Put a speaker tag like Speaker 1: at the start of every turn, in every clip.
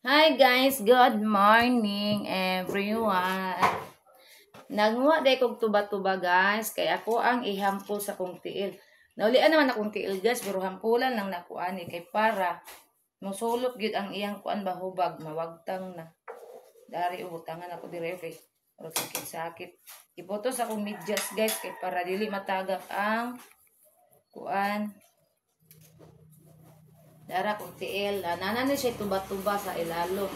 Speaker 1: Hi guys, good morning everyone. Nagmuha day kog tuba-tuba guys, kay ako ang ihampol sa kong tiil. Naulian naman akong tiil guys, pero hampulan lang na kuani kay para musulop gyud ang iyang kuan bahubag, mawagtang na. Dari ubutangan ako dire kay pero sakit-sakit. Iputos akong medyas guys kay para dili matagak ang kuan. Dara kong tiil, nanani siya tuba-tuba sa ilalom.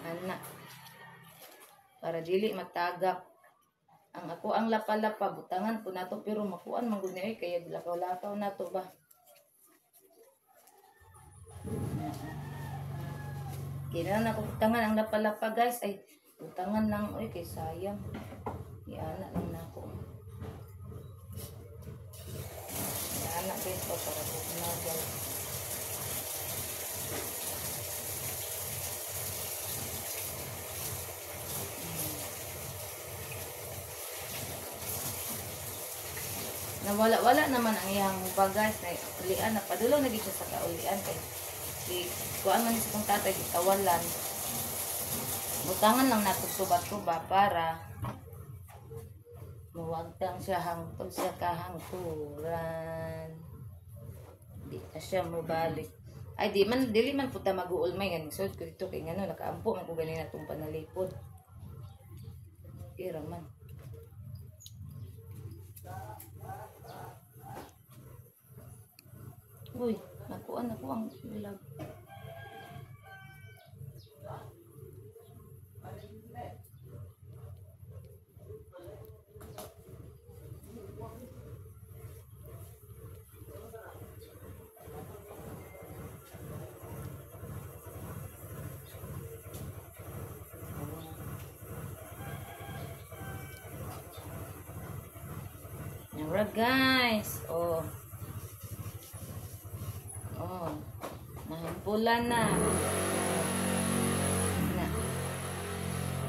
Speaker 1: Ana. Para dili matagak ang ako ang lapa-lapa butangan po nato pero makuan man gud ni kaya lakaw-lakaw nato ba. Kailangan na ko butangan ang lapa-lapa guys ay butangan lang oy kay sayang. Iana lang nako. Iana guys pa para bumagal. Nawala-wala naman ang iyang bagas na ulian na padulong na siya sa kaulian kay di kuan man sa kong tatay gitawalan. Butangan lang nato tuba-tuba para mawagtang siya hangtod sa kahangturan. Di na siya mabalik. Ay dili man puta mag-uulmay ganing sud ko dito kay ngano nakaampo man ko ganin atong panalipod. Ira man. Uy, nakuan ako ang vlog. Alright guys. Oh. Nahampulan na.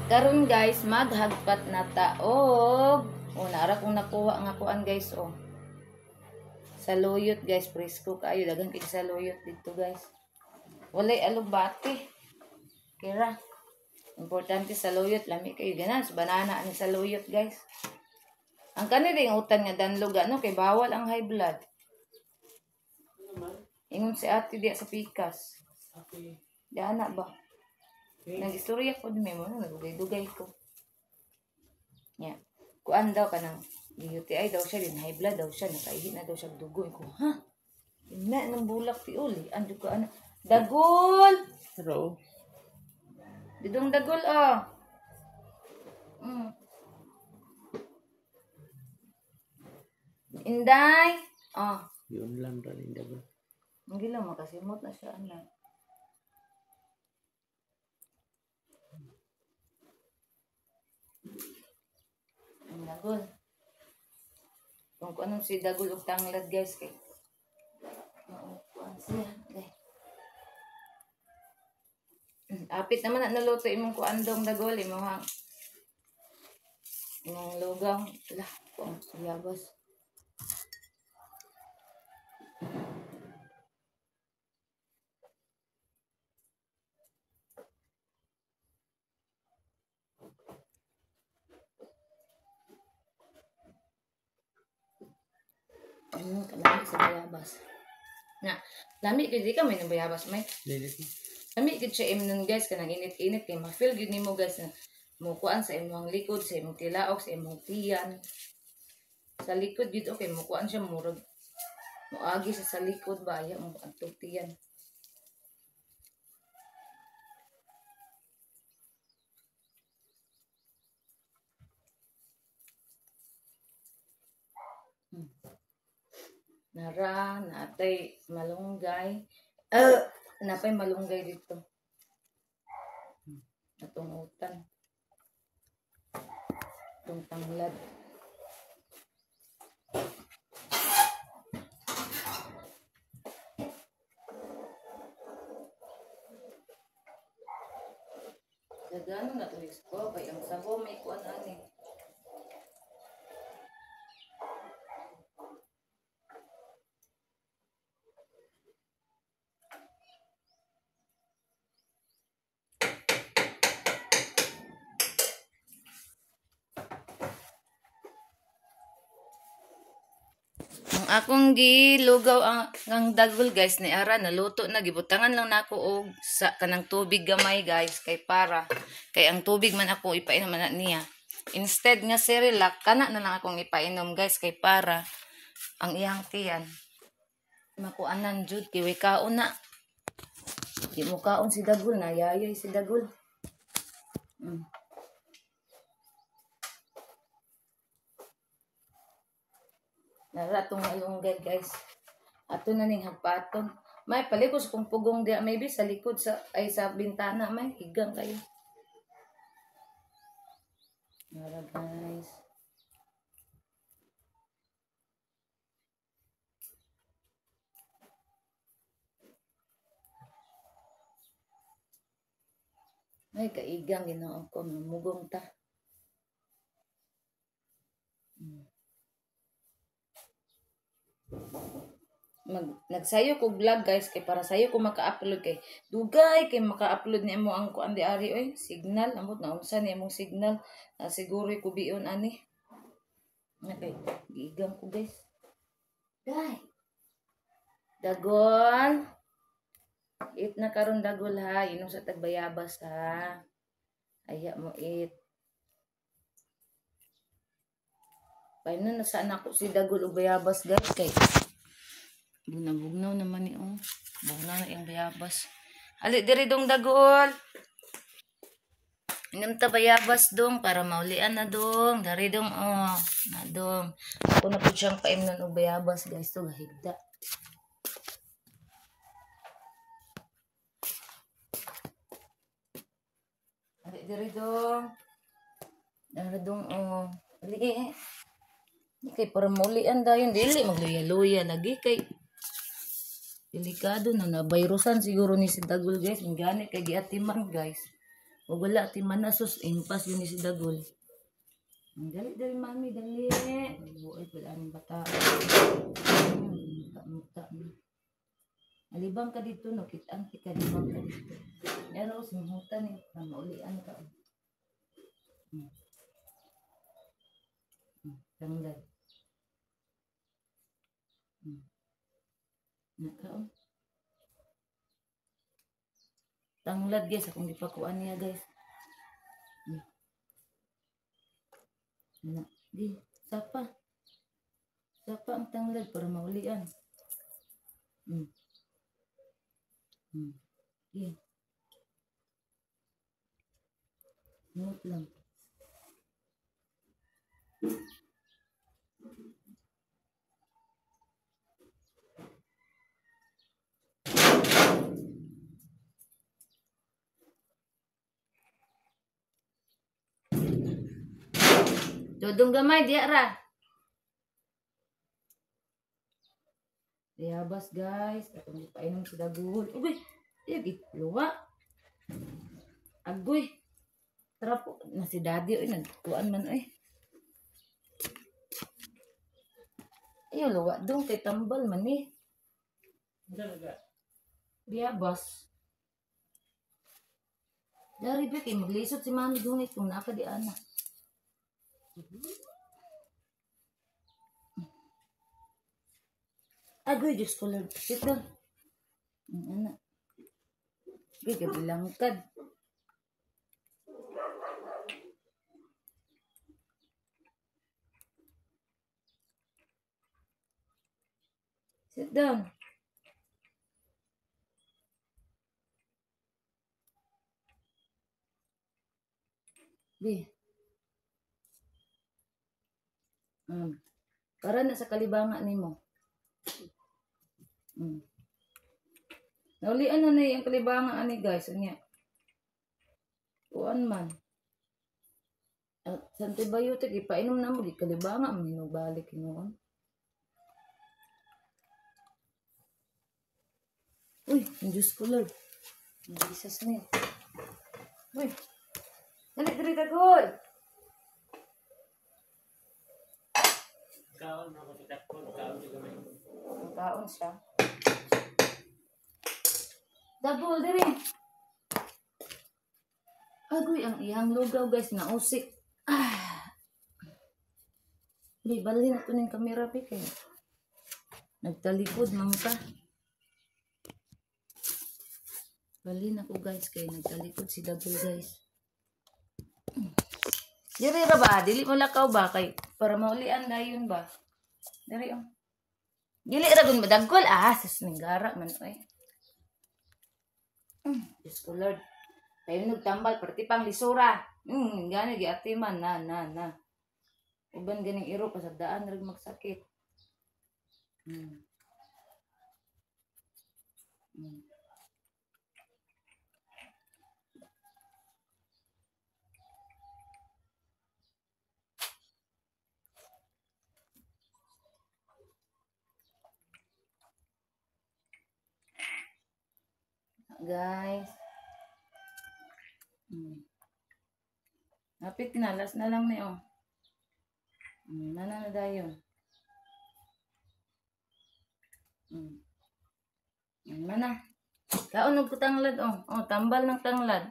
Speaker 1: Karon guys, maghagpat na taog. Nara kong nakuha nga kuan guys saluyot guys, presko kayo daghang kay saluyot dito guys. Walay alubati. Kira. Importante saluyot lami kayo ganan banana ani saluyot guys. Ang kanilang utan nga danlog kay bawal ang high blood. Ingon si ate diya sa pikas. Okay. Diyan na ba? Okay. Nag-istorya ko din mo, nagugay-dugay ko. Yeah. Kuan daw ka ng UTI daw siya, din high blood daw siya, nakaihi na daw siya dugo. Ko, ha? Ina ng bulak ti uli. Ando ko ano? Dagol! Hello? Didong dagol, Inday!
Speaker 2: Yun lang rin dagol.
Speaker 1: Hindi lang makasimot na siya, anak. Ang dagol. Kung anong si dagol o tanglad guys kay. Maupuan siya. Okay. Apit naman na naluto imong kuandong dagol imong lugaw. Lah, kung siyabas. Lami sa bayabas. Na, lami gid ka may bayabas may.
Speaker 2: Lilit mo.
Speaker 1: Lami gid siya imnon guys kanang init-init kay ma-feel gid nimo guys na mukuan sa imong likod, sa imong tilaok, sa imong tiyan. Sa likod gid okay mukuan siya murag moagi sa likod ba ya mo adtong tiyan. Nara, natay malunggay. Napay malunggay dito. Atong utan. Atong tanglad. Dagano na to ko kay ang sabo may kuan ani. Akong gilugaw ang dagol guys ni ara naluto na gibutangan lang nako og sa kanang tubig gamay guys kay para kay ang tubig man ako ipainom na niya. Instead nga Cerelac kana na lang akong ipainom guys kay para ang iyang tiyan makuanan jud kay way kaon na. Di mo kaon si dagol na yayay si dagol. Naratong malunggay guys. Ato na ning hagpaton. May palikos kung pugong dia maybe sa likod sa ay sa bintana may higang kayo. Nara guys. Ay kaigang ginaon ko mamugong ta. Nagsayo ko vlog guys kay para sayo ko maka-upload kay dugay kay maka-upload ni mo ang kuan di ari oy signal amot na unsa ni imong signal siguro ko biyon ani okay giigam ko guys day dagol eat na karon dagol ha inom sa tagbayabas ha aya mo eat paano na saan ako si dagol og bayabas guys kay bugnaw naman ni bugnaw na yung bayabas. Ali diri dong dagol. Inom ta bayabas dong para maulian na dong. Dari dong na dong. Ako na po siyang paimnon og bayabas guys to gahigda. Ali diri dong. Dari dong ali kay para maulian dayon dili magluya-luya lagi kay delikado na virusan siguro ni si dagol guys. Ngani kay giatiman guys. O wala atiman na sus impas yun ni si dagol. Dali mami dali. Buoy pala ang bata. Muta. Alibang ka dito no kitang kalibang ka dito. Pero simutan ni maulian ka. Tanglad. Nakaon. Tanglad guys, akong gipakuan niya guys. Di, sapa. Sapa ang tanglad para maulian. Di. Note lang. Dodong gamay diya ra. Bayabas guys, atong ipainom sa dagol. Uy, di luwa. Agoy. Tara po na si daddy oy nagkuan man oy. Ayo luwa dong kay tambal man eh. Bayabas. Dari ba kay maglisod si mami dungit kung naka di ana. Agoy, Diyos ko Lord. Sit down. Ano? Agoy, gabilangkad. Sit down. Di. Para na sa kalibanga nimo. Naulian na yung kalibanga ani guys. Anya. Kuan man. Sa antibiotic, ipainom na mo. Di kalibanga. Minubalik noon. Uy, ang Diyos ko Lord. Ang Jesus niya. Uy. Dali dagol.
Speaker 2: Kaon ako si Takon, kaon si gamay.
Speaker 1: Kaon siya. Dagol diri. Agoy ang iyang lugaw guys na usik. Di balhin nato ning kamera pa kay. Nagtalikod man ka. Balin ako guys kay nagtalikod si Dagol guys. Diri ra ba? Dili mo lakaw ba kay para maulian dayon ba? Diri oh. Dili ra gun madagkol sis ningara man oy. Diyos ko Lord. Tayo nagtambal perti pang lisura. Gani gi atiman na. Uban ganing iro pa sa daan rag magsakit. Guys. Napit tinalas na lang ni oh. Nana na dayon. Mana? Kaon og tanglad oh. Oh, tambal ng tanglad.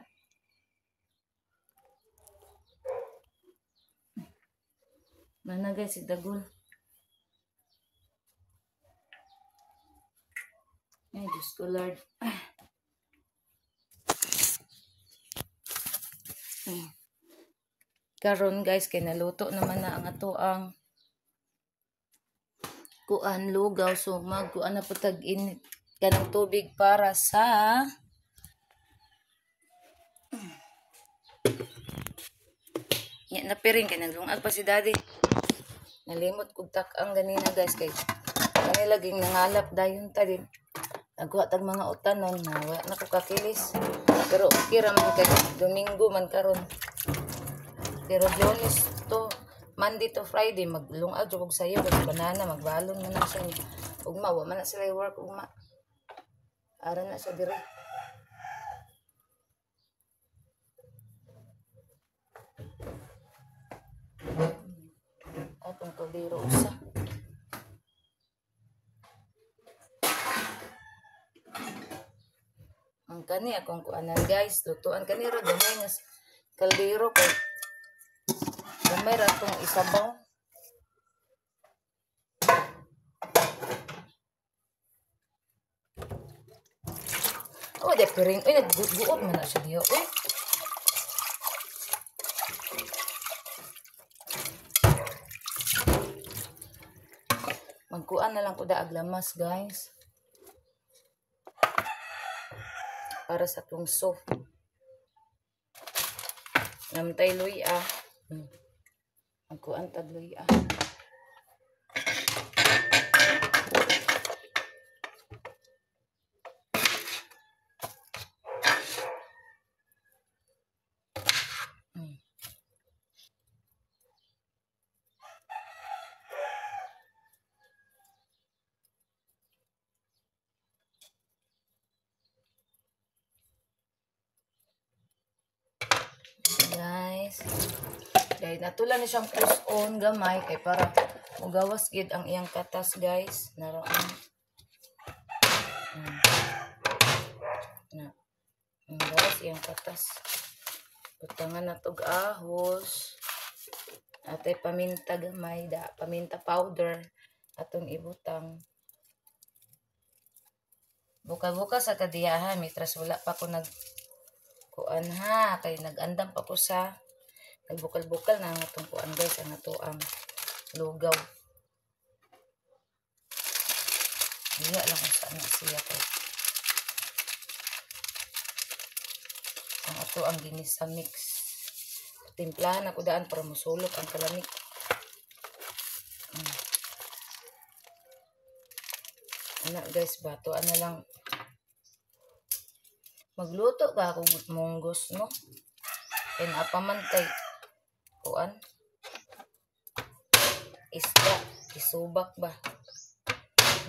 Speaker 1: Mana guys si Dagol. Ay, Diyos ko Lord. Karon guys kay naluto naman na ang atoang kuan lugaw, so magkuan na po tag-init kanang tubig para sa ya napiring kay naglungag pa si daddy. Nalimot kog tak-ang ganina guys kay kani laging nangalap dayon ta din. Nagkuha tag mga utanon na wala na ko kakilis. Pero okay ra man kay Domingo man karon. Pero Lunes to Monday to Friday maglungag jud og sayo kag banana magbalon man na siya. Ugma wa man na sila work ugma. Ara na sa dire. Atong kaldero usa. Ang kani akong kuanan guys, lutuan kani ra gamay nga kaldero kay gamay ra tong isabaw. Oh, de piring. Uy, nagguot man na siya diyo. Uy. Magkuan na lang ko daag lamas, guys. Para sa tong soup. Namtay luya. Magkuan tag luya. Guys, kaya natulan na siyang push on gamay kay para mugawas gid ang iyang katas guys. Naroon na mugawas iyang katas. Butangan na tog ahos atay paminta gamay paminta powder atong ibutang. Buka-buka sa kadiyahan mitras wala pa ko kuan ha kay nagandam pa ko sa nagbukal-bukal na ang atong kuan guys ang atoang lugaw. Diya lang kung saan na siya kay ang atoang ginisa mix. Timplahan ako daan para musulok ang kalamik. Anak guys bato na lang magluto ka kung munggos no. Kaya naapamantay kuan isda isubak ba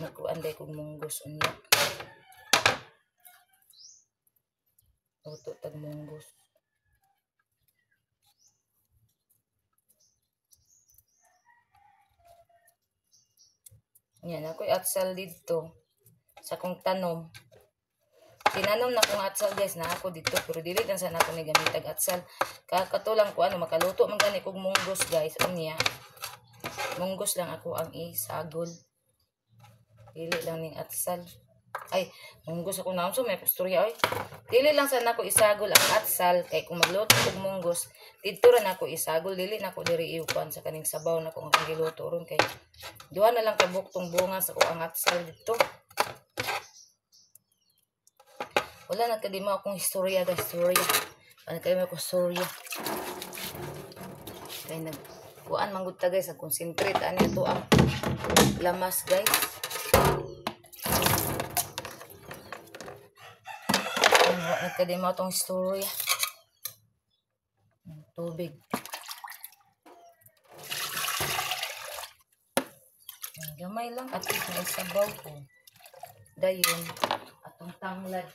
Speaker 1: nagkuan day kung munggos unya luto tag munggos. Yan ako'y atsal dito sa kong tanom. Tinanom na kong atsal guys na ako dito pero dili lang sa nato ni gamitag atsal. Kakatulang ko ano makaluto man gani kog munggos guys unya. Munggos lang ako ang isagol. Dili lang ning atsal. Ay, munggos ako naman. So, may pastorya, oy. Dili lang sana ako isagol ang atsal. Kay kung magluto og munggos, dito rin ako isagol. Dili na ako diri iupan sa kaning sabaw na kung akong giluto ron. Kay, duha na lang kabuktong bunga sa ang atsal dito. Wala nagkadima akong istorya, guys. Istorya. Ano kayo may istorya? Kaya kuan manggutta guys, ang concentrate ani ito ang lamas guys. Nagkadima itong istorya. Tubig. Gamay lang at least may sabaw ko. Dayon atong tanglad.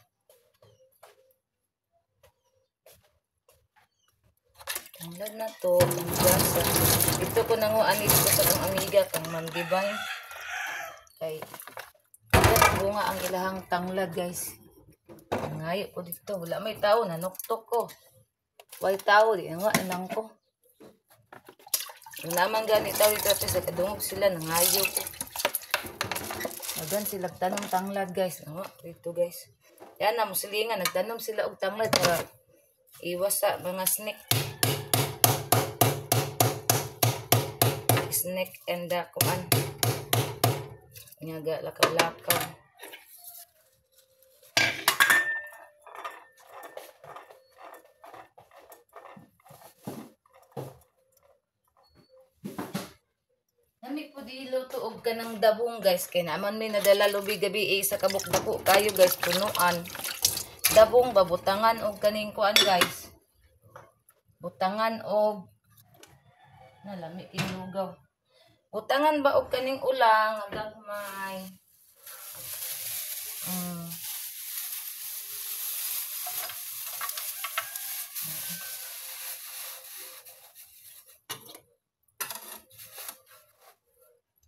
Speaker 1: Tanglad na to, ang gasa. Ito ko nanguan ito sa kong amiga kang Ma'am Divine. Kay bunga ang ilahang tanglad guys. Ngayo ko dito, wala may tao, nanuktok ko. Way tao, di nga, anang ko. Yung naman ganit tao dito, sa kadungog sila, nangayo ko. Magan sila tanong tanglad guys. Nga, dito guys. Yan na, musilingan, nagtanom sila og tanglad para iwas sa mga snake. Snake and kuan. Nga, lakaw-lakaw. Nami po di luto og kanang dabong guys kay naman may nadala lubi gabi sa kabuk-dako kayo guys punuan. Dabong babutangan og kaning kuan guys. Butangan og nalami kinugaw. Butangan ba og kaning ulang hanggang may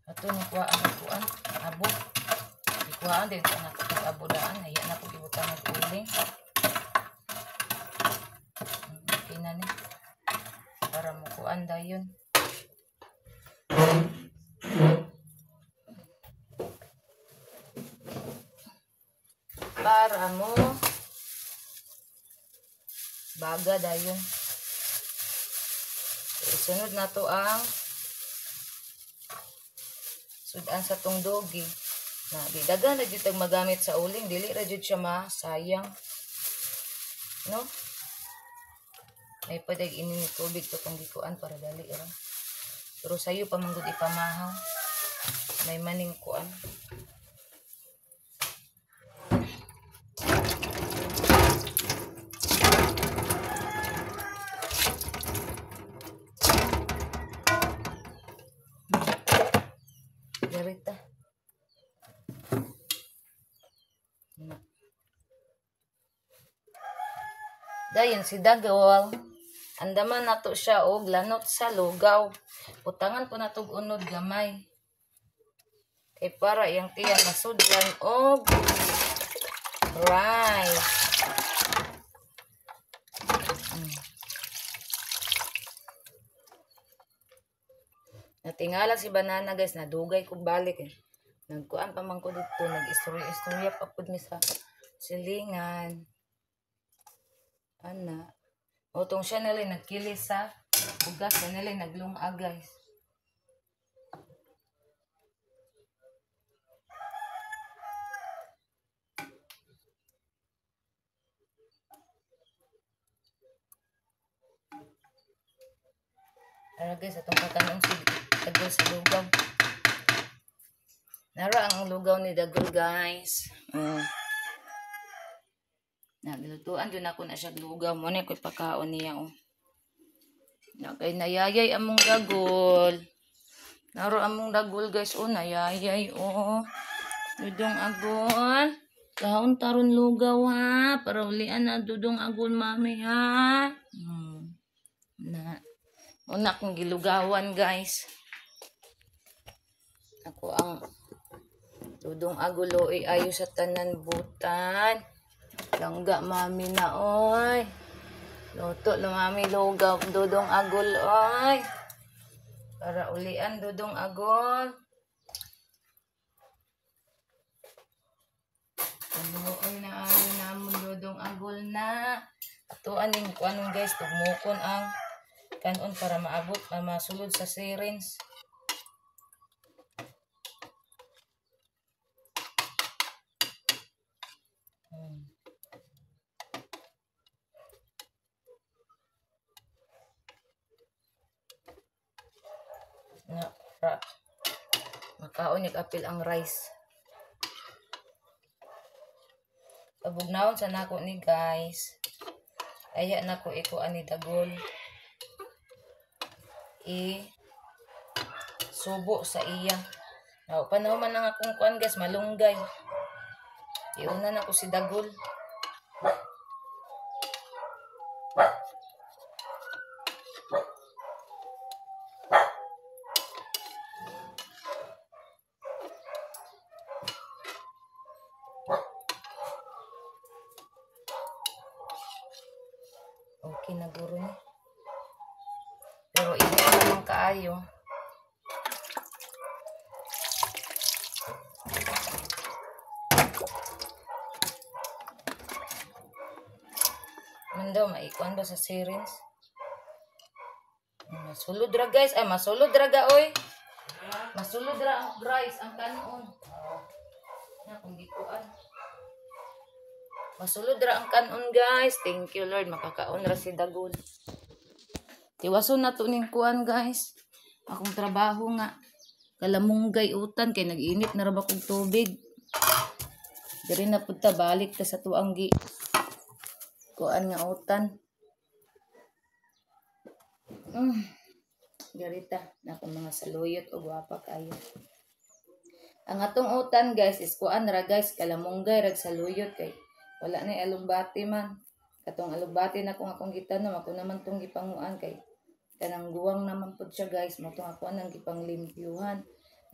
Speaker 1: ato ni kuhaan ang kuan abo di kuhaan din sa nakapag abo daan haya na ko gibutan ng uling okay na ni para mo kuan dayon para mo baga dayon isunod na to ang sudan sa tong dogi na di dagan na jud magamit sa uling dili ra jud siya masayang no ay pwede ininit tubig to kung gikuan para dali ra pero sayo pa manggod ipamahaw may maning kuan Garita. Dayon si Dagwal. Andaman nato siya og lanot sa lugaw. Utangan po nato unod gamay. Kay para yang tiyan masudlan og rice. Natingala si banana guys, nadugay kog balik eh. Nagkuan pa man ko dito, nag-istorya pa pud mi sa silingan. Ana. Otong siya nalay nagkilis sa bugas na nalay naglunga guys. Ara guys, atong katanong si Dagol sa lugaw. Nara ang lugaw ni Dagol guys. Naglutuan dun ako na siya lugaw. Muna ko'y pakaon niya. Kay nayayay among Dagol. Nara among Dagol guys. Nayayay. Dudong agol. Kaon taron lugaw ha. Para ulian na dudong agol mami ha. Una akong gilugawan guys. Ako ang dudong agulo ayo sa tanan butan. Langga mami na oy. Luto lang mami lugaw dudong agol oy. Para ulian dudong agol. aning kuanon guys, tugmukon ang kanon para maabot, masulod sa syringe. Na, makaon apil ang rice. Pabugnaon sa nako ni guys. Aya nako iko ani dagol. Subo sa iya. Now, panahon man ang akong kuan guys, malunggay. Iuna na ko si dagol. Okay na guro ni. Pero hindi naman kaayo. Mando, maikuan ba sa syringe? Masulod ra guys. Ay, masulod ra ga, oy. Masulod ra ang rice, ang kanon. Na, kung gikuan. Masulod ra ang kanon guys. Thank you Lord. Makakaon ra si dagol. Tiwason na to ning kuan guys. Akong trabaho nga. Kalamunggay utan. Kay nag-init na ra ba kong tubig. Dari na punta balik ta sa tuang gi. Kuan nga utan. Garita na akong mga saluyot o gwapa kayo. Ang atong utan guys is kuan ra guys. Kalamunggay rag saluyot kay wala na alugbati man. Katong alugbati na kung akong gitanom, ako naman tong gipanguan kay kanang guwang naman pud siya guys. Matong ako nang gipanglimpyuhan.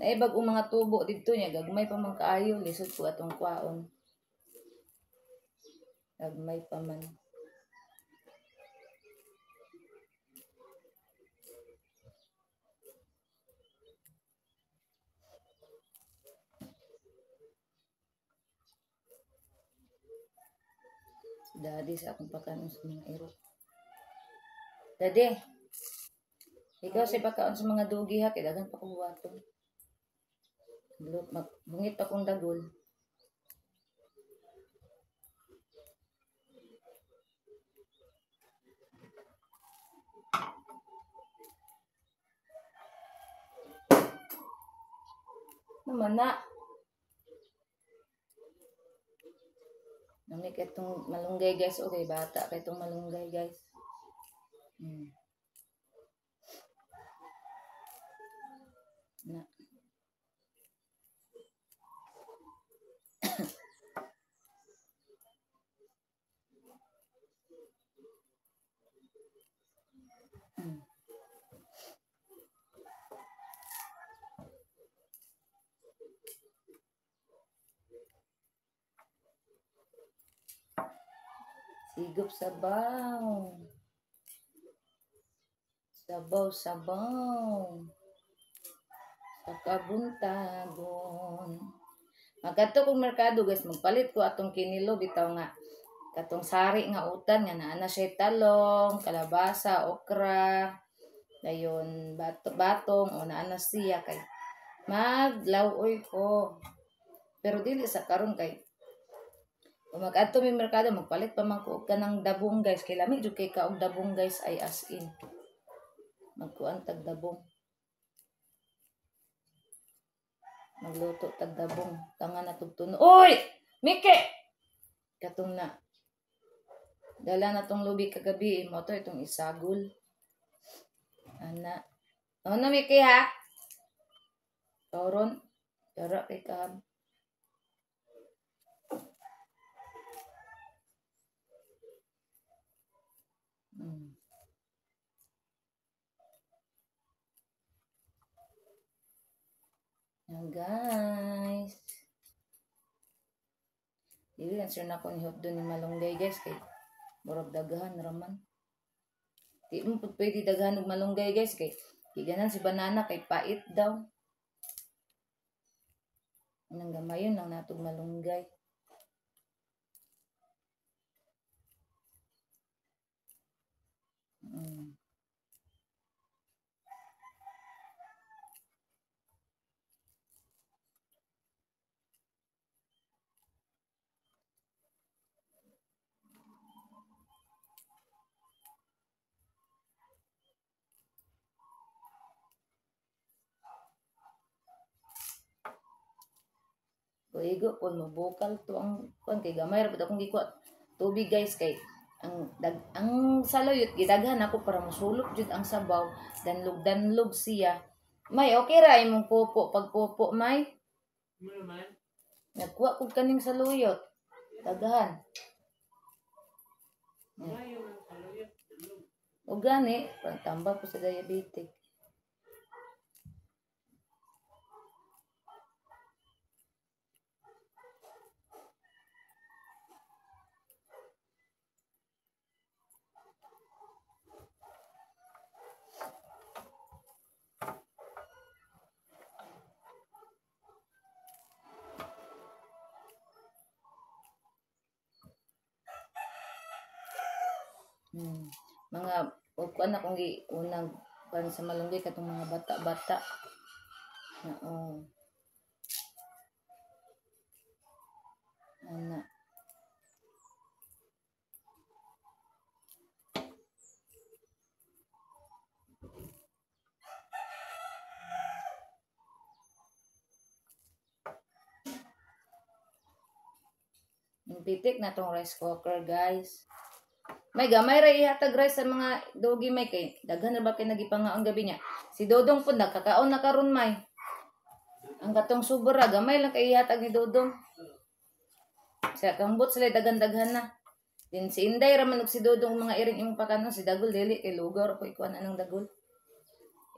Speaker 1: Naibag o mga tubo dito niya, gagmay pa man kaayo, lisod po atong kwaon. Gagmay pa man. Daddy sa akong pagkaon sa mga iro. Daddy, ikaw sa pagkaon sa mga dugi ha, kidagan pa kong watong. Bungit pa kong dagol. Naman na. Nami itong malunggay guys. Okay, bata ka itong malunggay guys. Na. Sigop sabaw. Sabaw. Sa kabuntagon. Magkato kong merkado guys, magpalit ko atong kinilo bitaw nga. Katong sari nga utan nga naa na siya talong, kalabasa, okra, dayon batong o naa na siya kay maglawoy ko. Pero dili sa karon kay kung mag-adto may merkado, magpalit pa man ko kanang dabong guys. Kay lami jud kay kaog dabong guys ay as in. Magkuan tag dabong. Magluto tag dabong. Tanga na tugtuno. Oy! Mike! Katong na. Dala na tong lubi kagabi. Mo to itong isagol. Ana. O na Mike ha? Toron. Dara kay kahab. Yan guys. Dili answer na ko ni hotdog ni malunggay guys kay murag daghan raman. Di mo pud pwede daghan og malunggay guys kay giganan si banana kay pait daw. Nang gamayon lang natog malunggay. Kuigo po mabukal to ang kuan kay gamay ra pud akong gikuha tubig guys kay ang saluyot gidaghan ako para mosulok jud ang sabaw danlog siya. May okay ra imong pupo pag pupo may
Speaker 2: Ano naman?
Speaker 1: nagkuha ko kaning saluyot. Daghan.
Speaker 2: Mayo ang saluyot. Tulog.
Speaker 1: O gani, pagtambal ko sa diabetic. Mga kuan akong unang pan sa malunggay katong mga bata-bata. Oo. Ana. Pitik na tong rice cooker, guys. May gamay ra ihatag rice sa mga dogi may kay daghan ra ba kay nagipanga ang gabi niya. Si Dodong pud nagkakaon na karon may. Ang katong sobra gamay lang kay ihatag ni Dodong. Sa kambot sila daghan-daghan na. Din si Inday ra man og si Dodong mga iring imong pakanon si Dagol dili kay lugaw ra ko ikuan anong Dagol.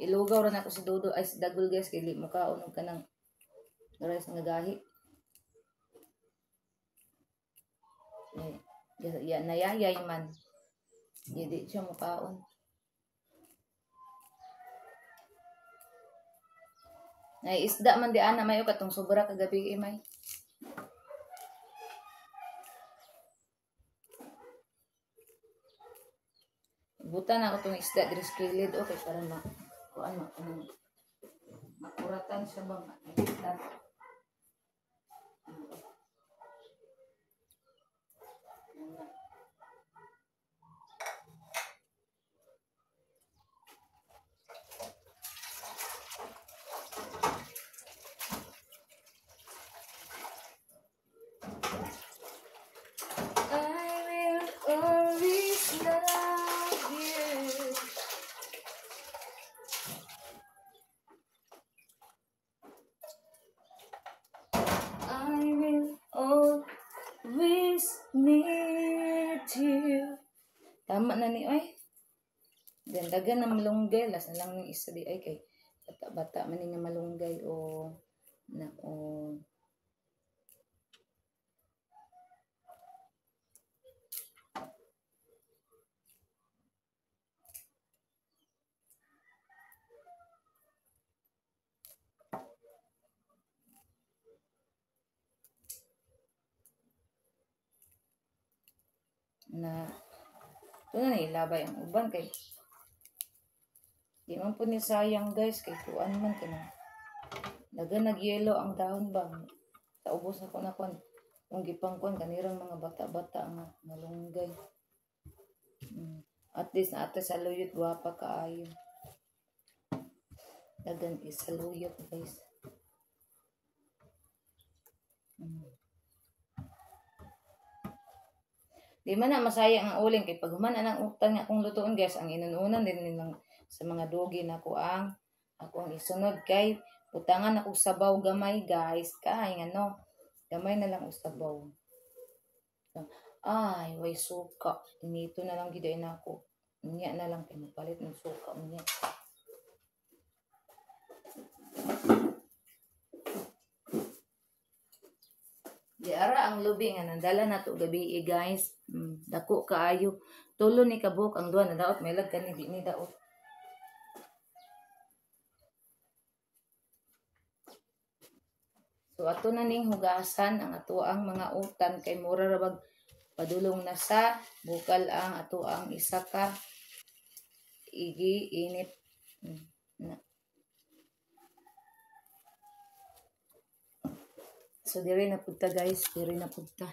Speaker 1: Ilugaw ra na ko si Dodo ay si Dagol guys kay li mo kaon og kanang rice nga gahi. Ya nayayay man. Hindi siya mukaon. Nay isda man di ana mayo katong sobra kagabi may. Butan ako tong isda diri sa kilid okay para kuan makuratan siya ba isda. Tama na ni oy. Dagan na malunggay las na lang ng isa di ay kay bata-bata man ni nga malunggay o na o na ito na ilabay ang uban kay di man po ni sayang guys kay kuan man ka na nagyelo ang dahon ba sa ubos na ko na kon kung gipangkuan kanirang mga bata-bata nga malunggay at least na ate saluyot guwapa kaayo dagan isaluyot guys Di man na masayang ang uling kay pag human ang utang nga akong lutuon guys ang inununan din nilang sa mga dogi na ko ang ako ang isunod kay utangan ako sabaw gamay guys kay ano gamay na lang og sabaw ay way suka nito na lang giday nako niya na lang kay mapalit ng suka niya Di ara ang lubi nga nandala na to gabi guys. Dako kaayo. Tulo ni kabuk ang duha na daot may lag kani di ni daot. So ato na ning hugasan ang ato ang mga utan kay mura ra bag padulong na sa bukal ang ato ang isa ka igi init na. So, diri na punta guys. Diri na punta.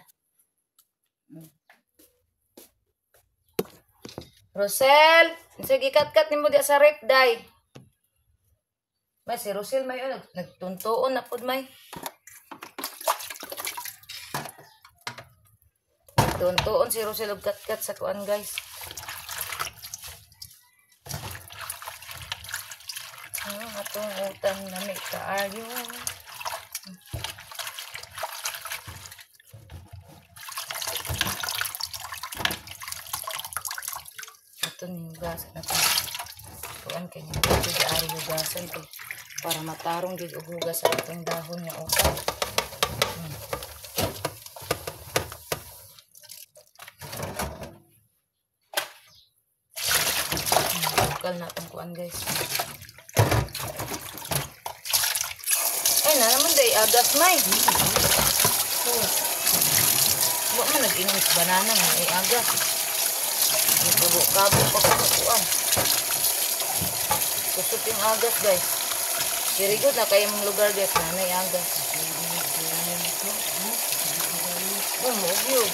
Speaker 1: Rosel! Sige, kat-kat ni mo di sa rep, day. May si Rosel may nagtuntuon na po may. Tuon-tuon si Rosel og kat-kat sa kuan guys. Atong utang na may kaayo. Ito ni hugasan na ito. Kuan kay ni ito di ari hugasan ito. Para matarong gid og hugas sa itong dahon nga utang. Bukal na itong kuan guys. Ay na naman day agas may. Wa man nag-inom sa banana nga ay agas. Kabo-kabo pa kakuan. Kusot yung agas guys. Very good na kayo mong lugar guys. Nanay agas. Yun.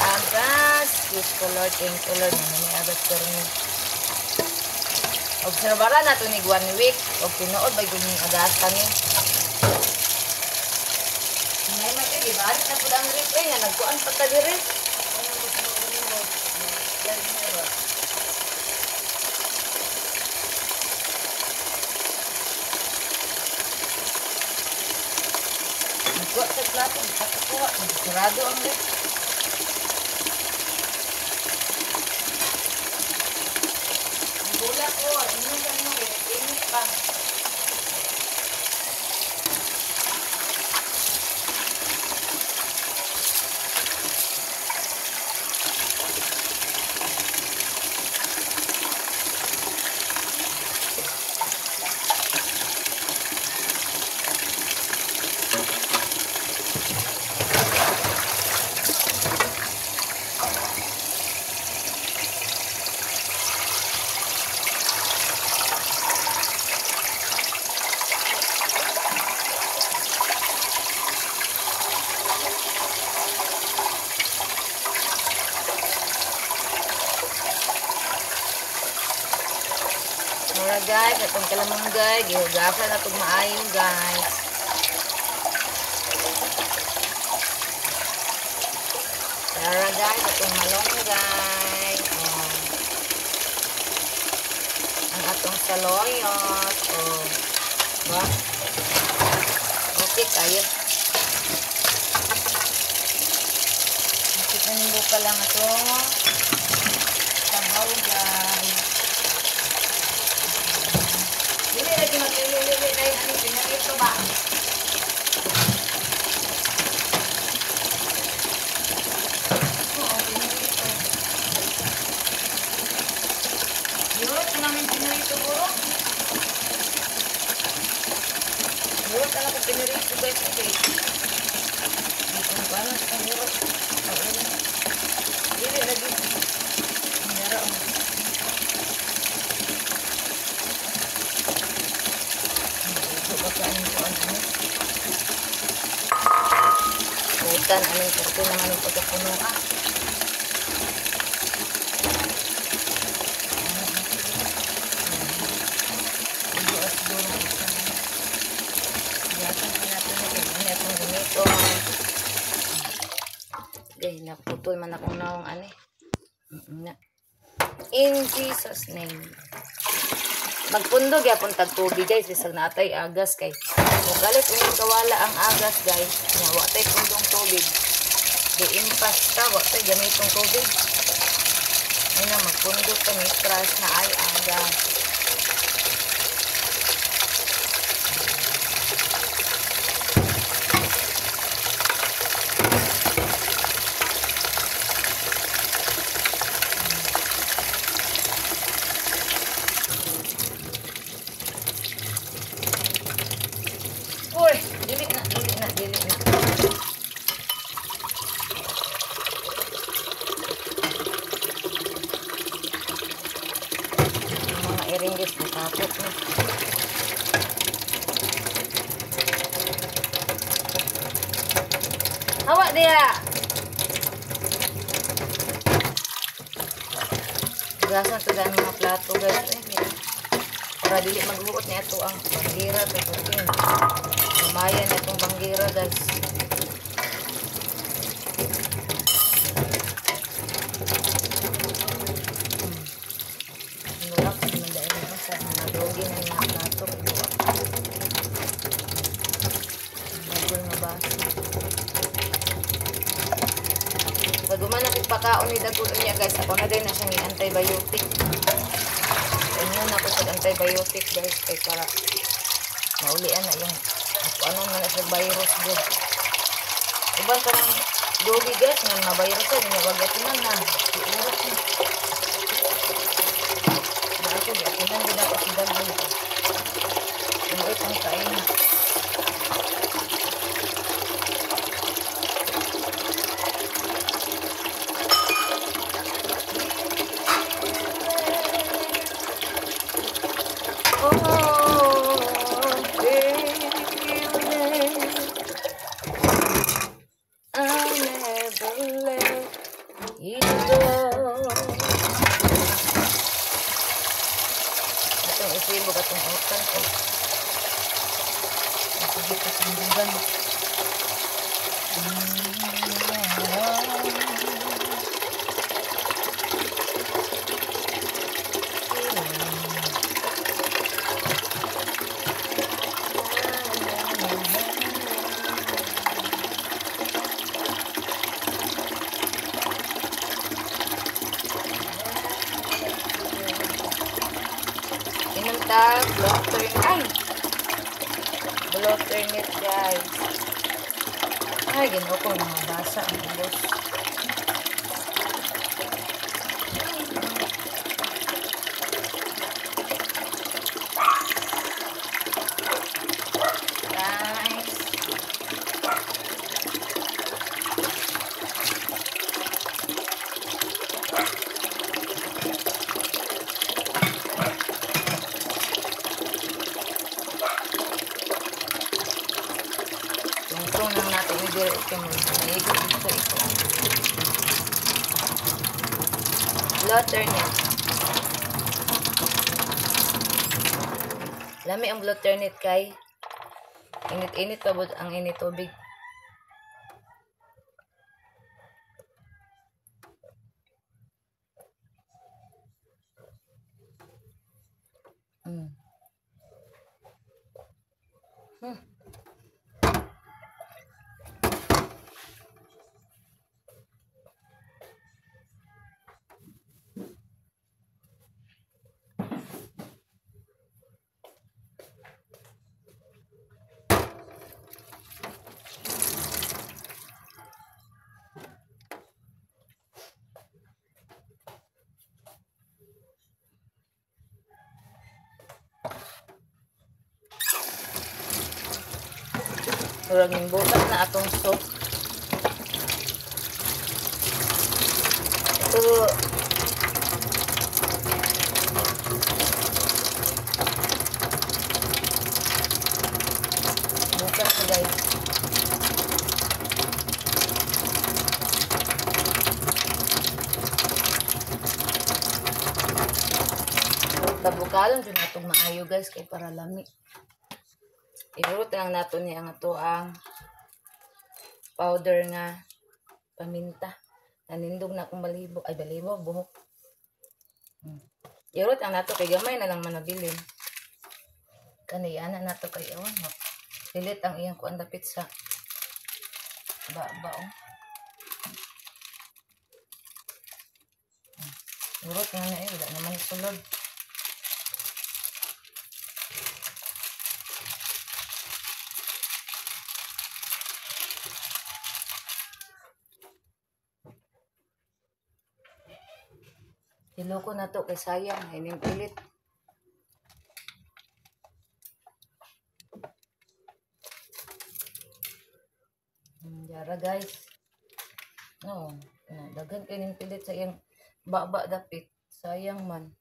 Speaker 1: Agas, use color, change color na may agas pero ni. Obserbaran nato ni 1 week o tinuod bay gud ning agas kani. May di ba? Na pud ang replay nga nagkuan pa ta dire. Nagkuha sa plato, nagkuha, sarado ang rep. Gula ko, inusan mo, init pa. Mura guys, atong kalamanggay, gihugasan na itong maayo guys. Tara guys, atong malunggay. Ang atong saloyot. Diba? Okay kayo. Nakit na nimbuka lang ito. Tangaw guys. Dili lagi maglilili dahil ano pinarito ba? Oo, pinarito. Yurot ko namin pinarito buro. Yurot alam ko pinarito guys. Okay. Dito ang paano sa yurot. Dili lagi. Nara o. Butan, anong kurto naman yung pagkapuno ka. Okay, naputol man akong naong ani. In Jesus' name. Magpundog yapon tag tubig guys bisag naatay agas kay mugalit uning kawala ang agas guys nya wa tay pundong tubig di impas ta wa tay gamitong tubig ay na magpundog ta ni trash na ay agas. Dili na. Mga iringgit, natapot na. diya. Gasan to dahil mga plato guys. Para dili maghuot niya ito ang banggira. Lumayan na itong banggira guys. Nulak sa mandain na sa nadogi na mga plato. Nagul na ba? Pag guman ako pakaon ni dagulo niya guys, ako na din na siyang i-antibiotic. Ano na ako sa antibiotic guys, kay para maulian na yung ano na sa virus good. Uban ka ng dogi guys, nga na-virus ka, nabagatinan na. Iurot na. Na ako, gatinan din ako sa dagulo. Iurot ang kain. Atong isibog atong utan ko. Sige pa sa dugan. Inunta, block turn. Ay! Block turn it guys. Ay, ginawa ko mga basa ang ubos. Tungtong lang natin i-dire ito mo. Naikot dito ito. Blotter niya. Lami ang blotter net kay. Init-init pa ba ang init tubig. Murag ning bukas na atong soup. Ito bukas na guys. Tabukalon din atong maayo guys kay para lami. Irurot lang nato ni ang ato ang powder nga paminta. Nanindog na akong balibog. Ay, balibog, buhok. Irurot lang nato kay gamay na lang manabilin. Kaniyana nato kay awan. Pilit ang iyang kuan dapit sa baba. Irurot nga na wala naman sulod. Iloko na to kay sayang, hining pilit. Yara guys. No, daghan kining pilit sa iyang baba dapit. Sayang man.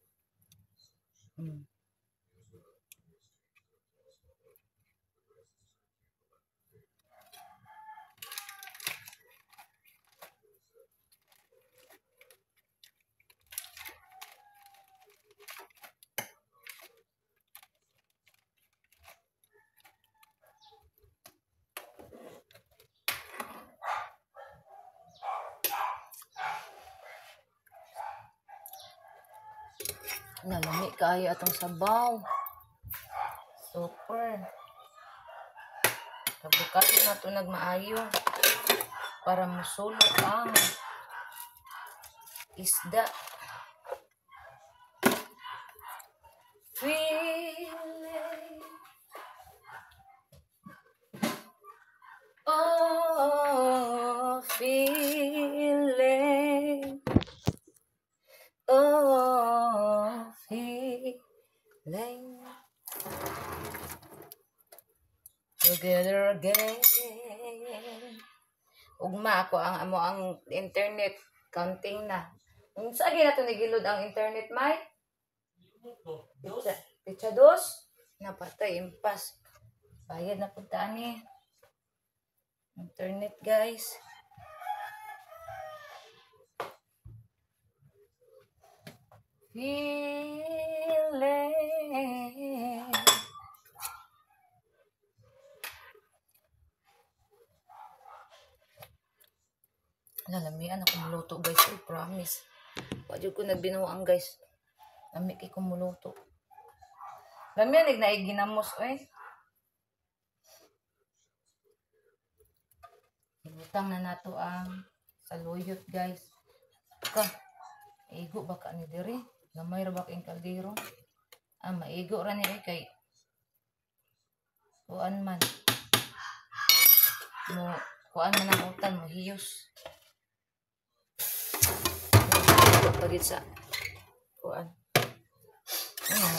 Speaker 1: Nalami kaayo atong sabaw. Super. Kabukaso na ito nagmaayo para musulo ang isda. Feeling, oh, feeling, oh, feeling, together again. Ugma ako ang amo ang internet counting na. Unsa gyud nato nigilod ang internet, May? Pizza dos? Napatay impas. Bayad na punta ni. Internet, guys. Feeling. Lalamian ako muluto, guys. I promise. Wadyo ko nagbinuang, guys. Lami kay kumuluto. Lamian, naig ginamos, oy. Ibutang na nato ang saluyot, guys. Ka, maigo baka ni diri. Gamay ra baka yung kaldero. Maigo ra ni kay kuan man. Kuan man ang utan mo, hiyos. Pagit sa kuan. Ano na?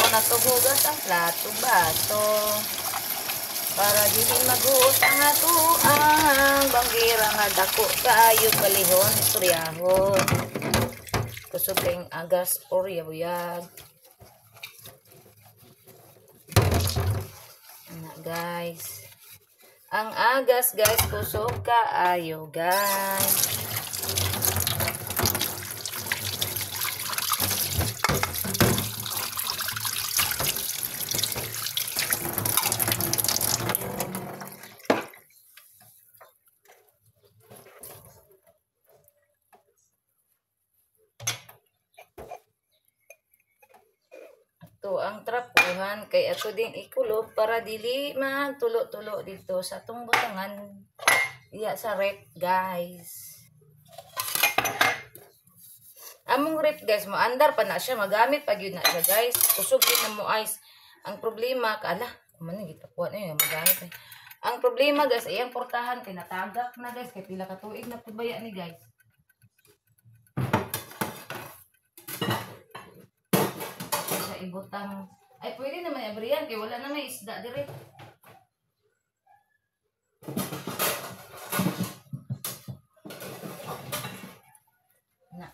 Speaker 1: Natugugas ang plato baso para dili maguot ang ato ang banggira nga dako kaayo kalihon istoryahon kusog kayong agas or yabuyag na guys ang agas guys kusog kaayo guys. To ang trapuhan kay ato ding ikulob para dili magtulo-tulo dito sa tong butangan iya sa rep guys. Among rep guys mo andar pa na siya magamit pag yun na siya guys. Kusog yun na mo ice. Ang problema kala man gitapuan na magamit. Ang problema guys iyang portahan kay natagak na guys kay pila ka tuig na pubaya ni guys. Ibutang ay pwede naman abriyan kay wala na may isda dire. Na.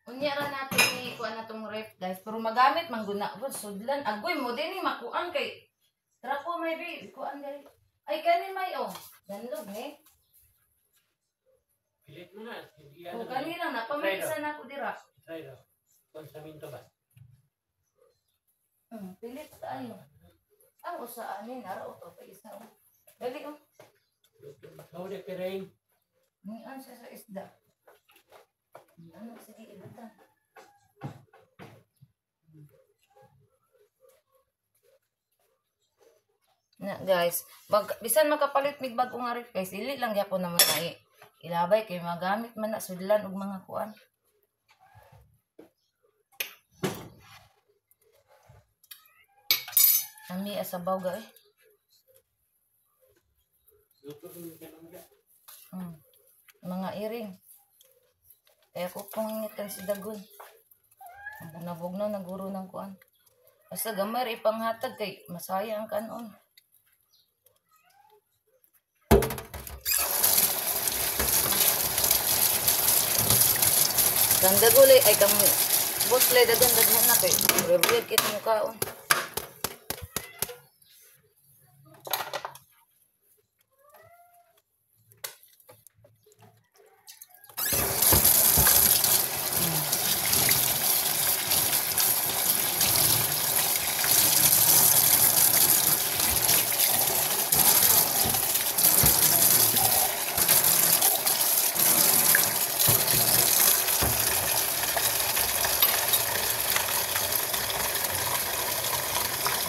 Speaker 1: Unya ra natin ni kuan natong ref guys pero magamit man guna sudlan agoy mo din ni makuan kay trapo may bi kuan diri. Ay kani may danlog ni.
Speaker 2: Pilit mo na.
Speaker 1: O kanina napamilisan ako dira.
Speaker 2: Try daw. Konsaminto ba?
Speaker 1: Pilit tayo. Ang usaanin ara o pa isa Dali
Speaker 2: How de perain?
Speaker 1: Nian siya sa isda. Ano sige ibutan. Na guys, bisan makapalit mig bag-o nga ref guys, dili lang gyapon naman ay ilabay kay magamit man na sudlan og mga kuan. Ami asabaw ga
Speaker 2: Luto rin ka ng mga.
Speaker 1: Mga iring. Kaya ko pangitan si Dagol. Nabugnaw na guro ng kuan. Basta gamay rin ipanghatag kay masaya ang kanon. Kang Dagol ay kang boss lay daghan na kay. Review kit mo kaon.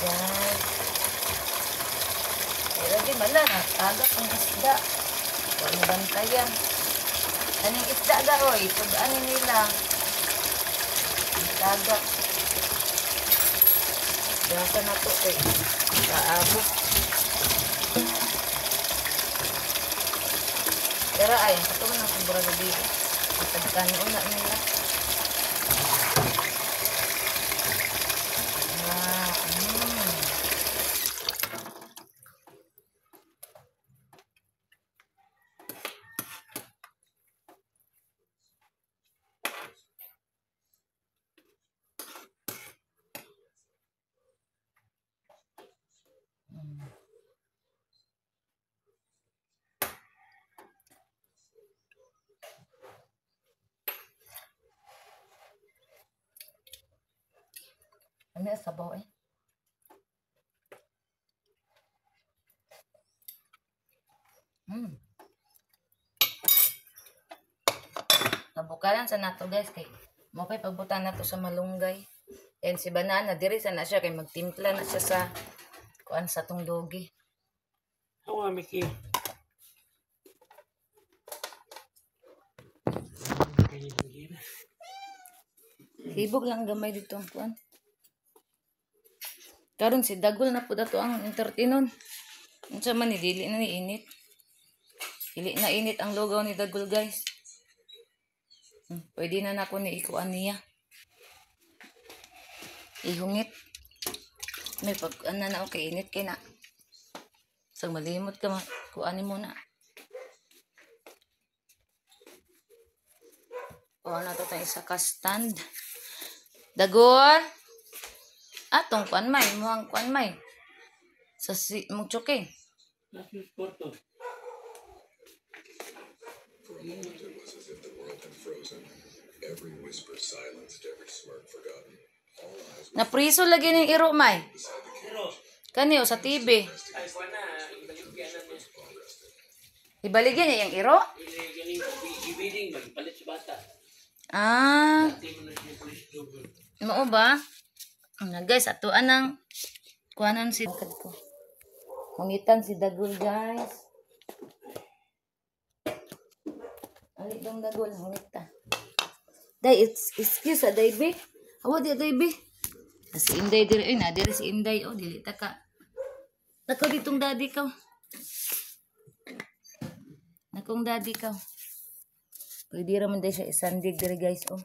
Speaker 1: Yan. Pero di bala na, tagak ang isda. Huwag mo bantayan. Anong isda ga, oy? Pag-anin nila. Ang tagak. Gasa na to, eh. Kaabot. Pero ay, ang katuman ng kubra gabi. Ang pagkanon na nila. Ano yung sabaw eh? Nabukalan sa nato guys kay mo kay pagbutan nato sa malunggay. And si Banana diri sa na siya kay magtimpla na siya sa kuan sa tong dogi.
Speaker 2: Ako nga, Miki.
Speaker 1: Hibog lang gamay dito ang kuan. Karon si Dagol na po dato ang entertainon. Unsa man ni dili na ni init. Dili na init ang lugaw ni Dagol guys. Pwede na nako ni ikuan niya. Ihungit. May pag ana na okay init kay na. So malimot ka kuanin mo na. O na to tayo isa ka stand. Dagol. Atong kuan may muang kuan may. Sa si mong choking.
Speaker 2: Nasa yung sporto.
Speaker 3: Every whisper silenced, every smirk forgotten. All eyes
Speaker 1: Napriso lagi ning iro may.
Speaker 2: Pero,
Speaker 1: Kaniyo sa TV.
Speaker 2: ay kuha na, ibaligyan na niya.
Speaker 1: Ibaligyan niya yung iro?
Speaker 2: Galing, ibiling, magpalit si bata.
Speaker 1: Ah,
Speaker 2: Dati mo na siya police double.
Speaker 1: mao ba? Nga guys, ato anang kuanan si ko. Hungitan si Dagol guys. Ali dong Dagol hungita. Day, excuse a day be. Awa di day be. Si Inday diri ay na diri si Inday oh dili ta ka. Nako ditong daddy ka. Nakong daddy ka. Pwede raman day siya isandig diri guys oh.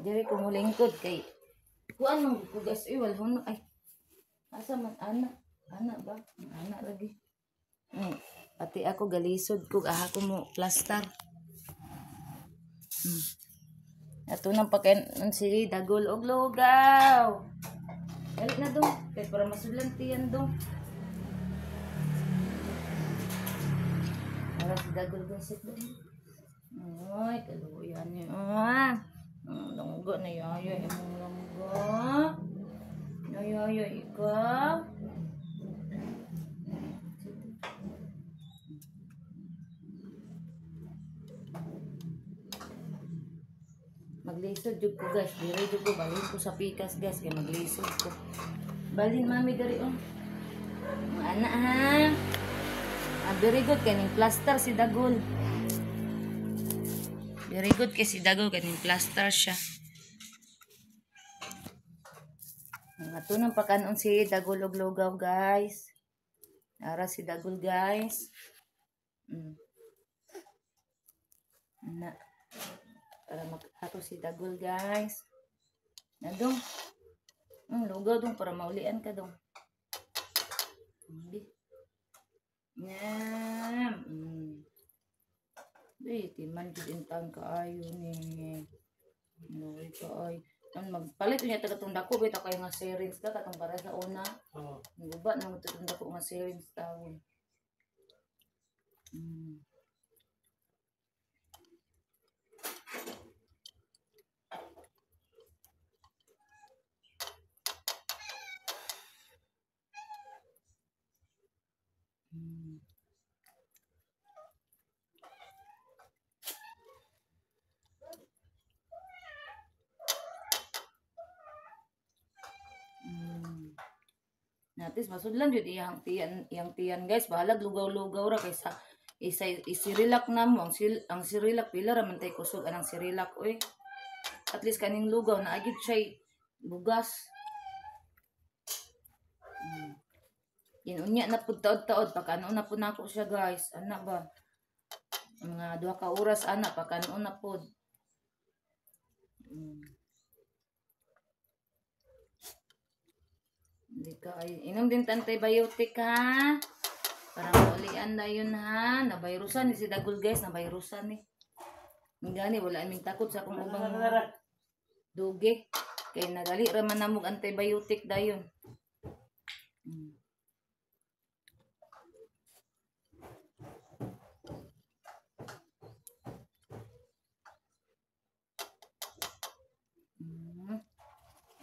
Speaker 1: Diri ko mulingkod kay kuan mong kugas wal huno ay. Asa man anak? Anak ba? Anak lagi. Pati ako galisod ko aha ko mo plaster. Ato nang pakain si Dagol og lugaw. Dali na dong kay para masudlan tiyan dong. Para si Dagol gasit dong. Ay, kaluyan niyo. Langgo na yaya imong langgo. Yaya ikaw. Maglisod jud ko guys. Diri jud ko balin ko sa pikas guys kay maglisod ko. Balin mami diri oh. Ana ha. Very good kaning plaster si Dagol. Very good kay si Dagol kaning plaster siya. Ato nang pakanon si Dagol og lugaw, guys. Ara si Dagol, guys. Na. Para ato si Dagol, guys. Nadong. Lugaw dong para maulian ka dong. Hindi. Nyam. Timan jud intang kaayo ni. Noy kaay. Ang magpalit niya tagatong dako bitaw kay nga serings ka katong para sa una.
Speaker 2: Oo.
Speaker 1: Guba nang tagatong dako nga serings tawon. Natis masudlan jud iyang tiyan guys, bahalag lugaw-lugaw ra kaysa isirilak na mo ang sirilak pila ra man tay kusog anang sirilak oy. At least kaning lugaw na agid siya bugas. Inunya na pud taod-taod pakano na pud nako siya guys. Ana ba? Mga 2 ka oras ana pakano na pud. Hindi ka ay inom din antibiotic ha. Para maulian na yun ha. Nabayrusan ni si Dagol guys, nabayrusan ni. Gani wala aming takot sa akong ubang dugi. Kay nagali ra man namog antibiotic dayon.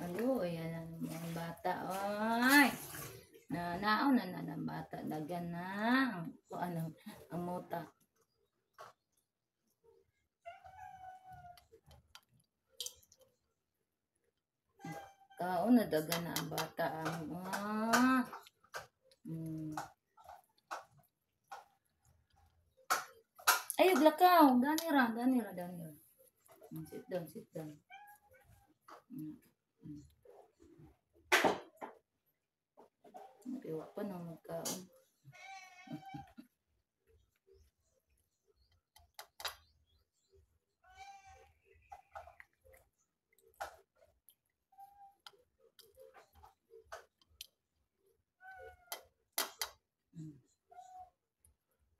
Speaker 1: Ayo, ayan ang mga bata. Ay! Naon na ng bata. Dagan na. Ang muta. Kaon na dagan na ang bata. Ay, glakaw. Danira. Sit down. Piwa pa nang magkaon.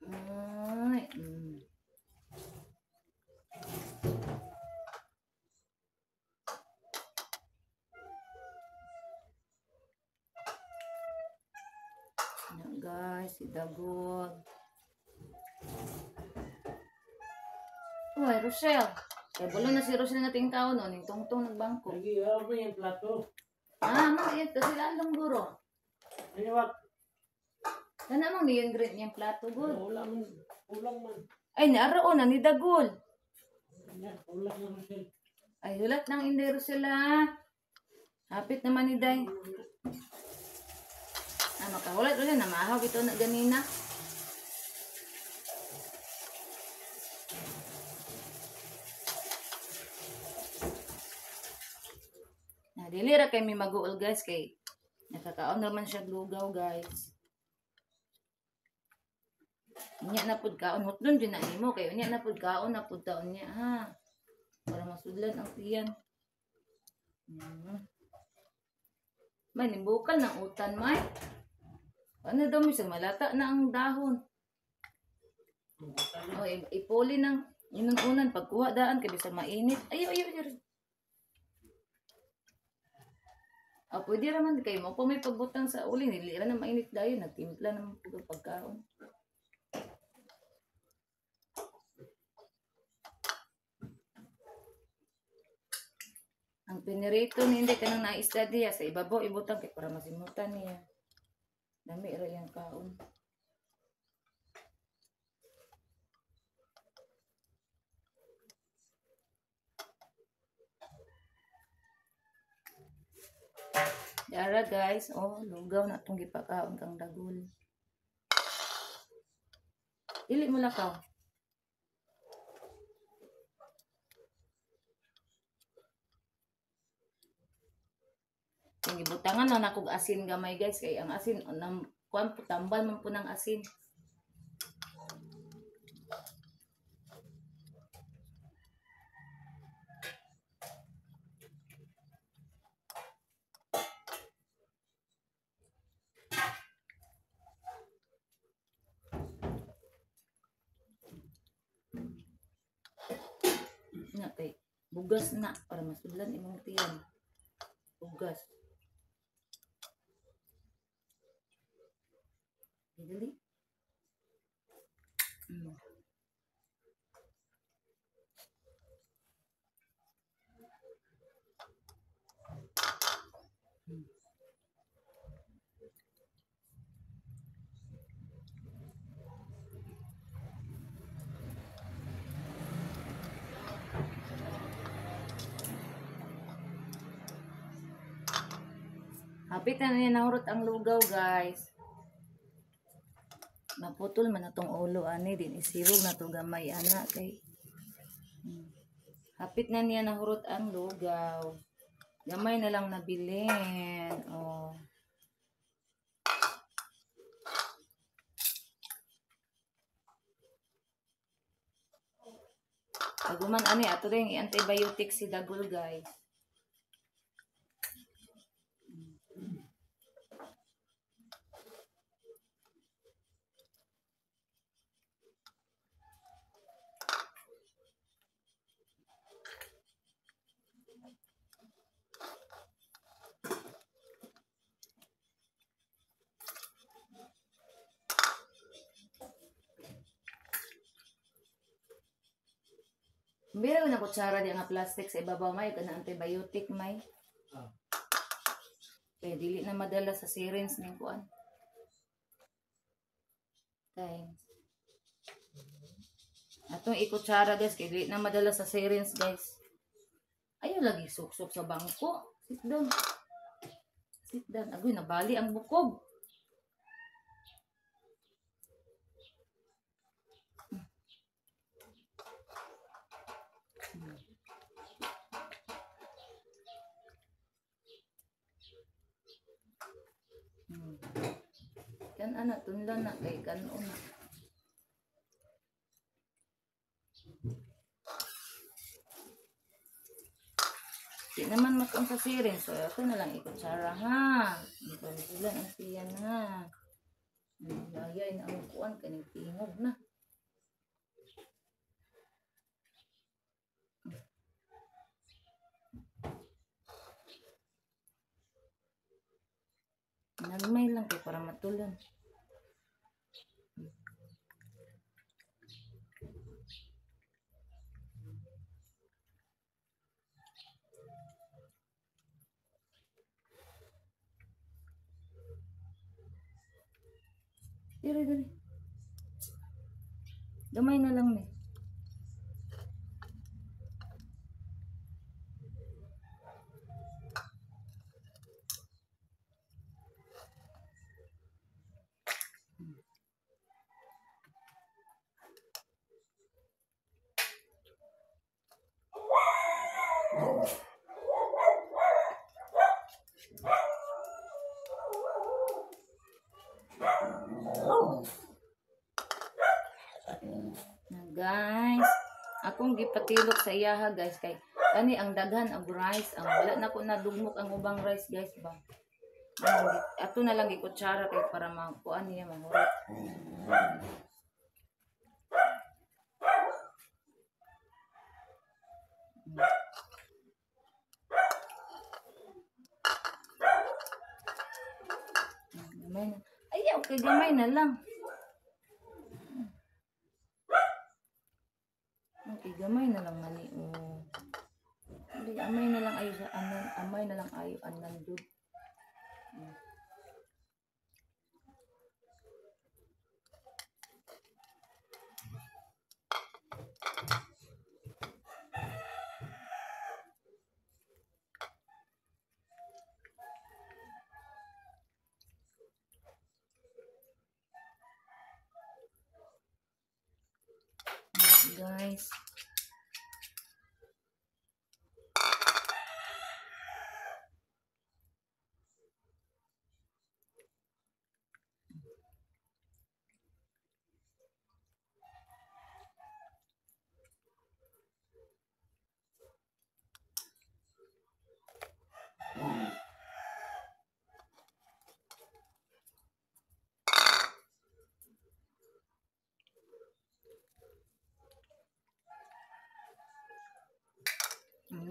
Speaker 1: Ay. Guys, si Dagol. Uy, Rochelle. Kaya bulo na si Rochelle nating tao no, ning tungtong nagbangko.
Speaker 2: Lagi, ano yung plato?
Speaker 1: Maliit kasi lalong guro.
Speaker 2: Ano ba?
Speaker 1: Kana mang niyan green niyang plato gul.
Speaker 2: Ulang man.
Speaker 1: Ay, naroon na ni Dagol.
Speaker 2: Ulang na Rochelle.
Speaker 1: Ay, hulat ng Inday Rochelle ha. Hapit naman ni Day. Makahulat ulit na mahaw ito na ganina. Dili ra kay mi maguol guys kay nakakaon naman siya lugaw guys. Unya na pud kaon hutlon din na nimo kay unya na pud kaon na pud taon niya ha. Para masudlan ang tiyan. May nimbukal ng utan may. Ano daw misang malata na ang dahon. O, ipuli ng inunan pagkuha daan kaya bisa mainit. Ayaw. Pwede naman kayo mo pa may pagbutang sa uli. Nilira na mainit dayon. Nagtimpla naman po ng pagkaon. Ang pinirito ni hindi ka nang naisda diya. Sa ibabaw ibutang kaya para masimutan niya. Dami ra yung kaon. Dara guys, lugaw na itong gipakaon kang Dagol. Dili mo lakaw. Gibutangan na nakog asin gamay guys kay ang asin kuan po tambal man po ng asin. Na kay bugas na para masudlan imong tiyan. Bugas. Dili. Hapit na niya nahurot ang lugaw, guys. Naputol man na tong ulo, ani. Din isirog na to gamay, ana. Kay. Hapit na niya nahurot ang lugaw. Gamay na lang nabilin. Oh. Paguman, ani. Ato rin i-antibiotic si Dagol, guys. Biro na kutsara di nga plastic sa ibabaw may kana antibiotic may. Kaya dili na madala sa syringe ning kuan. Thanks. Atong ikutsara guys kay dili na madala sa syringe guys. Ayaw lagi suksok sa bangko. Sit down. Sit down. Agoy nabali ang bukog. Kan anak tunlan na kay kanon. Di naman makon sa sirin. So, ako na lang ikutsara ha. Ito lang ang tiyan ha. Lagay na ang kuwan. Kaning tingog na. Nagmay lang kay para matulan. Diri. Gamay na lang ni. Guys, akong gipatilok sa iyaha guys kay kani ang daghan ang rice ang wala na ko nadugmok ang ubang rice guys ba. Ato na lang gikutsara kay para makuan niya mahurot. Gamay na. Ayaw kay gamay na lang. Okay, gamay na lang mani. Oh. Amay na lang ayo sa anan, amay na lang ayo anan dud. Guys.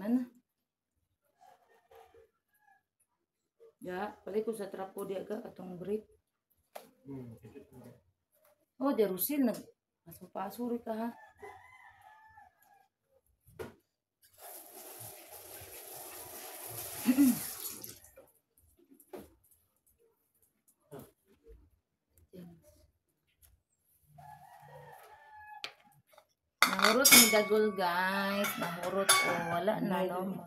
Speaker 1: Mana? Ya, balik ko sa trapo di aga atong break. Oh, di Rusil nag pasuri ka ha. Nahurot ni Dagol guys. Nahurot o wala na no.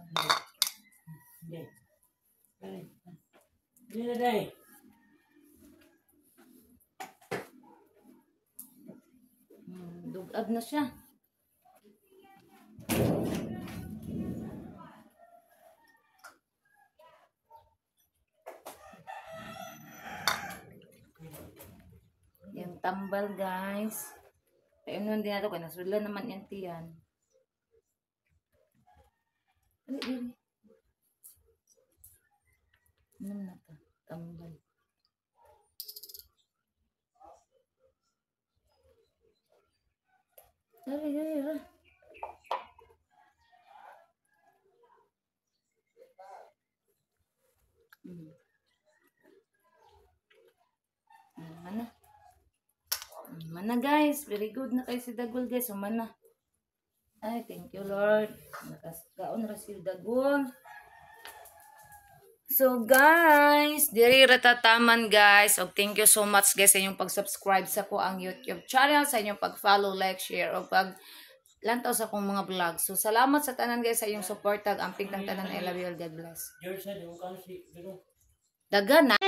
Speaker 2: Hindi. Hindi na day.
Speaker 1: Dugab na siya. Yung tambal guys. Painom din nato kaya nasula naman yan tiyan. Dali, dali. Inom na to. Tambal. Dali, dali, dali. Mana? Mana guys, very good na kay si Dagol guys. Mana? Ay, thank you Lord. Nakasgaon ra si Dagol. So guys, diri ra tataman guys. Og thank you so much guys sa inyong pag-subscribe sa ko ang YouTube channel, sa inyong pag-follow, like, share og pag lantaw sa akong mga vlog. So salamat sa tanan guys sa inyong support tag amping tang tanan. I love you all. God bless.
Speaker 2: George, sa di mo kasi.
Speaker 1: Dagan na.